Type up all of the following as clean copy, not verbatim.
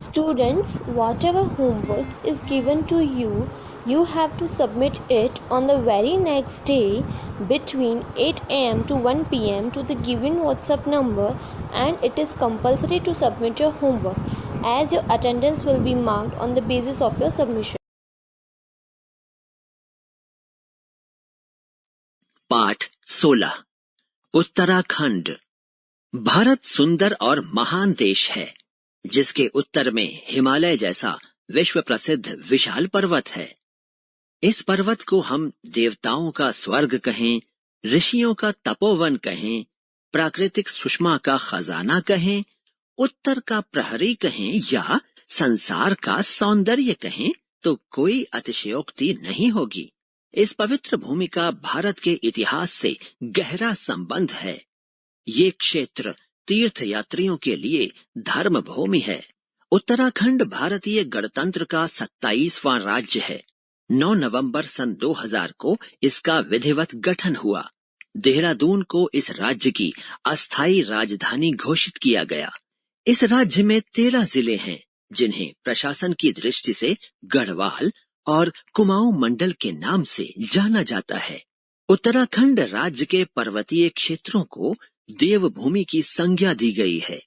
Students, whatever homework is given to you, you have to submit it on the very next day between 8 am to 1 pm to the given WhatsApp number, and it is compulsory to submit your homework as your attendance will be marked on the basis of your submission. पाठ 16 उत्तराखंड। भारत सुंदर और महान देश है जिसके उत्तर में हिमालय जैसा विश्व प्रसिद्ध विशाल पर्वत है। इस पर्वत को हम देवताओं का स्वर्ग कहें, ऋषियों का तपोवन कहें, प्राकृतिक सुषमा का खजाना कहें, उत्तर का प्रहरी कहें या संसार का सौंदर्य कहें तो कोई अतिशयोक्ति नहीं होगी। इस पवित्र भूमि का भारत के इतिहास से गहरा संबंध है। ये क्षेत्र तीर्थ यात्रियों के लिए धर्म भूमि है। उत्तराखंड भारतीय गणतंत्र का 27वां राज्य है। 9 नवंबर सन 2000 को इसका विधिवत गठन हुआ। देहरादून को इस राज्य की अस्थायी राजधानी घोषित किया गया। इस राज्य में 13 जिले हैं जिन्हें प्रशासन की दृष्टि से गढ़वाल और कुमाऊं मंडल के नाम से जाना जाता है। उत्तराखंड राज्य के पर्वतीय क्षेत्रों को देवभूमि की संज्ञा दी गई है।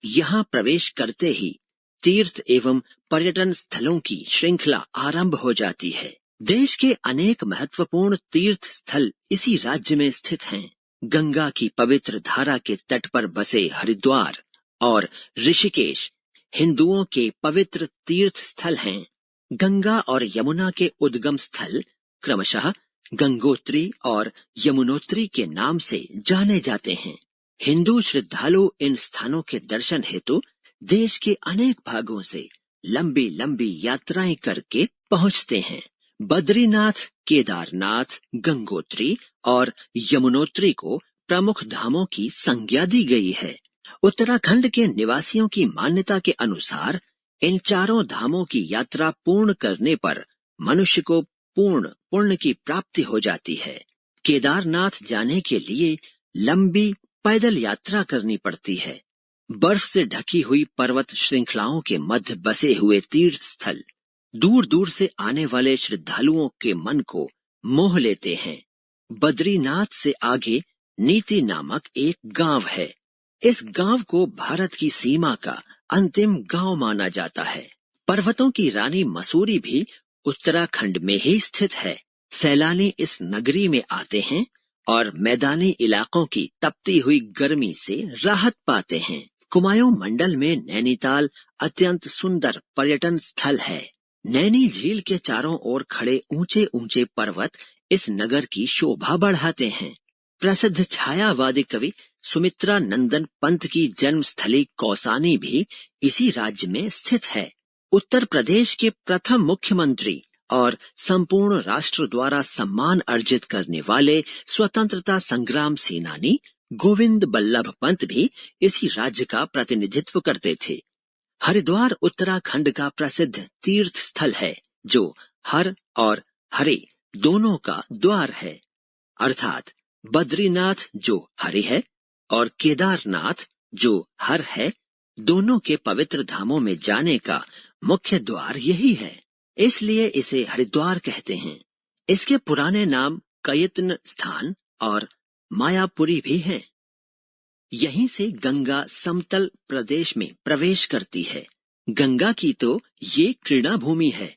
यहाँ प्रवेश करते ही तीर्थ एवं पर्यटन स्थलों की श्रृंखला आरंभ हो जाती है। देश के अनेक महत्वपूर्ण तीर्थ स्थल इसी राज्य में स्थित हैं। गंगा की पवित्र धारा के तट पर बसे हरिद्वार और ऋषिकेश हिंदुओं के पवित्र तीर्थ स्थल हैं। गंगा और यमुना के उद्गम स्थल क्रमशः गंगोत्री और यमुनोत्री के नाम से जाने जाते हैं। हिंदू श्रद्धालु इन स्थानों के दर्शन हेतु देश के अनेक भागों से लंबी लंबी यात्राएं करके पहुंचते हैं। बद्रीनाथ, केदारनाथ, गंगोत्री और यमुनोत्री को प्रमुख धामों की संज्ञा दी गई है। उत्तराखंड के निवासियों की मान्यता के अनुसार इन चारों धामों की यात्रा पूर्ण करने पर मनुष्य को पूर्ण पुण्य की प्राप्ति हो जाती है। केदारनाथ जाने के लिए लंबी पैदल यात्रा करनी पड़ती है। बर्फ से ढकी हुई पर्वत श्रृंखलाओं के मध्य बसे हुए तीर्थ स्थल दूर दूर से आने वाले श्रद्धालुओं के मन को मोह लेते हैं। बद्रीनाथ से आगे नीति नामक एक गांव है। इस गांव को भारत की सीमा का अंतिम गांव माना जाता है। पर्वतों की रानी मसूरी भी उत्तराखंड में ही स्थित है। सैलानी इस नगरी में आते हैं और मैदानी इलाकों की तपती हुई गर्मी से राहत पाते हैं। कुमाऊं मंडल में नैनीताल अत्यंत सुंदर पर्यटन स्थल है। नैनी झील के चारों ओर खड़े ऊंचे ऊंचे पर्वत इस नगर की शोभा बढ़ाते हैं। प्रसिद्ध छायावादी कवि सुमित्रा नंदन पंत की जन्मस्थली कौसानी भी इसी राज्य में स्थित है। उत्तर प्रदेश के प्रथम मुख्यमंत्री और संपूर्ण राष्ट्र द्वारा सम्मान अर्जित करने वाले स्वतंत्रता संग्राम सेनानी गोविंद बल्लभ पंत भी इसी राज्य का प्रतिनिधित्व करते थे। हरिद्वार उत्तराखंड का प्रसिद्ध तीर्थ स्थल है जो हर और हरे दोनों का द्वार है, अर्थात बद्रीनाथ जो हरि है और केदारनाथ जो हर है, दोनों के पवित्र धामों में जाने का मुख्य द्वार यही है, इसलिए इसे हरिद्वार कहते हैं। इसके पुराने नाम कयत्न स्थान और मायापुरी भी हैं। यहीं से गंगा समतल प्रदेश में प्रवेश करती है। गंगा की तो ये क्रीड़ा भूमि है।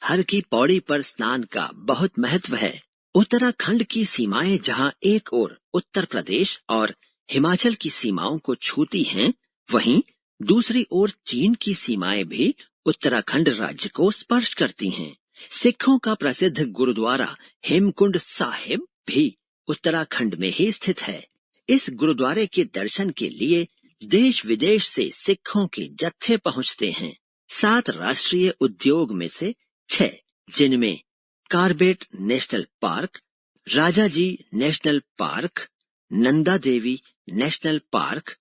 हर की पौड़ी पर स्नान का बहुत महत्व है। उत्तराखंड की सीमाएं जहां एक ओर उत्तर प्रदेश और हिमाचल की सीमाओं को छूती हैं, वहीं दूसरी ओर चीन की सीमाएं भी उत्तराखंड राज्य को स्पर्श करती हैं। सिखों का प्रसिद्ध गुरुद्वारा हेमकुंड साहिब भी उत्तराखंड में ही स्थित है। इस गुरुद्वारे के दर्शन के लिए देश विदेश से सिखों के जत्थे पहुंचते हैं। 7 राष्ट्रीय उद्योग में से 6 जिनमें Corbett national park, Rajaji national park, Nanda Devi national park,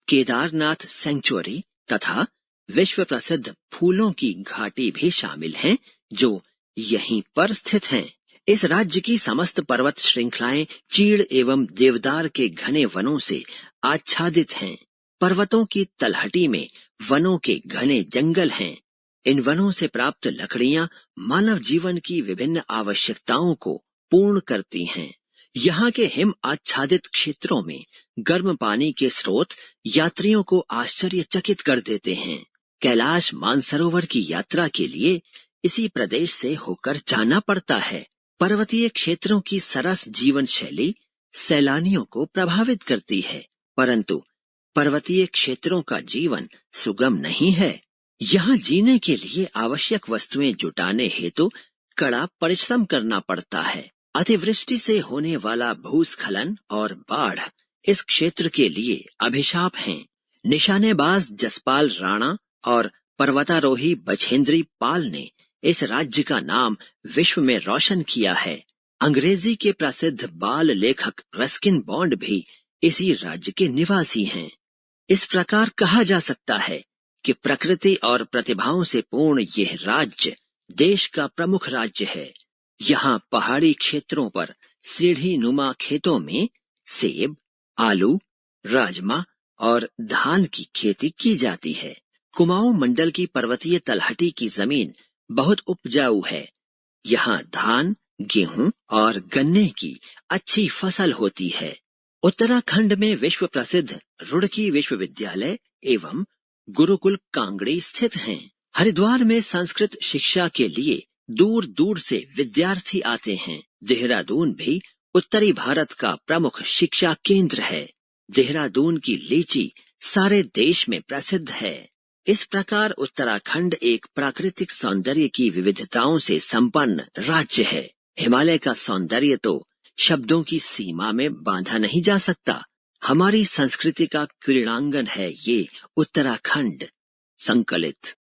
Kedarnath sanctuary तथा विश्व प्रसिद्ध फूलों की घाटी भी शामिल हैं जो यहीं पर स्थित हैं। इस राज्य की समस्त पर्वत श्रृंखलाएं चीड़ एवं देवदार के घने वनों से आच्छादित हैं। पर्वतों की तलहटी में वनों के घने जंगल हैं। इन वनों से प्राप्त लकड़ियां मानव जीवन की विभिन्न आवश्यकताओं को पूर्ण करती हैं। यहाँ के हिम आच्छादित क्षेत्रों में गर्म पानी के स्रोत यात्रियों को आश्चर्यचकित कर देते हैं। कैलाश मानसरोवर की यात्रा के लिए इसी प्रदेश से होकर जाना पड़ता है। पर्वतीय क्षेत्रों की सरस जीवन शैली सैलानियों को प्रभावित करती है, परंतु पर्वतीय क्षेत्रों का जीवन सुगम नहीं है। यहाँ जीने के लिए आवश्यक वस्तुएं जुटाने हेतु कड़ा परिश्रम करना पड़ता है। अतिवृष्टि से होने वाला भूस्खलन और बाढ़ इस क्षेत्र के लिए अभिशाप हैं। निशानेबाज जसपाल राणा और पर्वतारोही बछेंद्री पाल ने इस राज्य का नाम विश्व में रोशन किया है। अंग्रेजी के प्रसिद्ध बाल लेखक रस्किन बॉन्ड भी इसी राज्य के निवासी हैं। इस प्रकार कहा जा सकता है कि प्रकृति और प्रतिभाओं से पूर्ण यह राज्य देश का प्रमुख राज्य है। यहाँ पहाड़ी क्षेत्रों पर सीढ़ी नुमा खेतों में सेब, आलू, राजमा और धान की खेती की जाती है। कुमाऊं मंडल की पर्वतीय तलहटी की जमीन बहुत उपजाऊ है। यहाँ धान, गेहूं और गन्ने की अच्छी फसल होती है। उत्तराखंड में विश्व प्रसिद्ध रुड़की विश्वविद्यालय एवं गुरुकुल कांगड़ी स्थित हैं। हरिद्वार में संस्कृत शिक्षा के लिए दूर दूर से विद्यार्थी आते हैं। देहरादून भी उत्तरी भारत का प्रमुख शिक्षा केंद्र है। देहरादून की लीची सारे देश में प्रसिद्ध है। इस प्रकार उत्तराखंड एक प्राकृतिक सौंदर्य की विविधताओं से संपन्न राज्य है। हिमालय का सौंदर्य तो शब्दों की सीमा में बांधा नहीं जा सकता। हमारी संस्कृति का क्रीड़ांगन है ये उत्तराखंड। संकलित।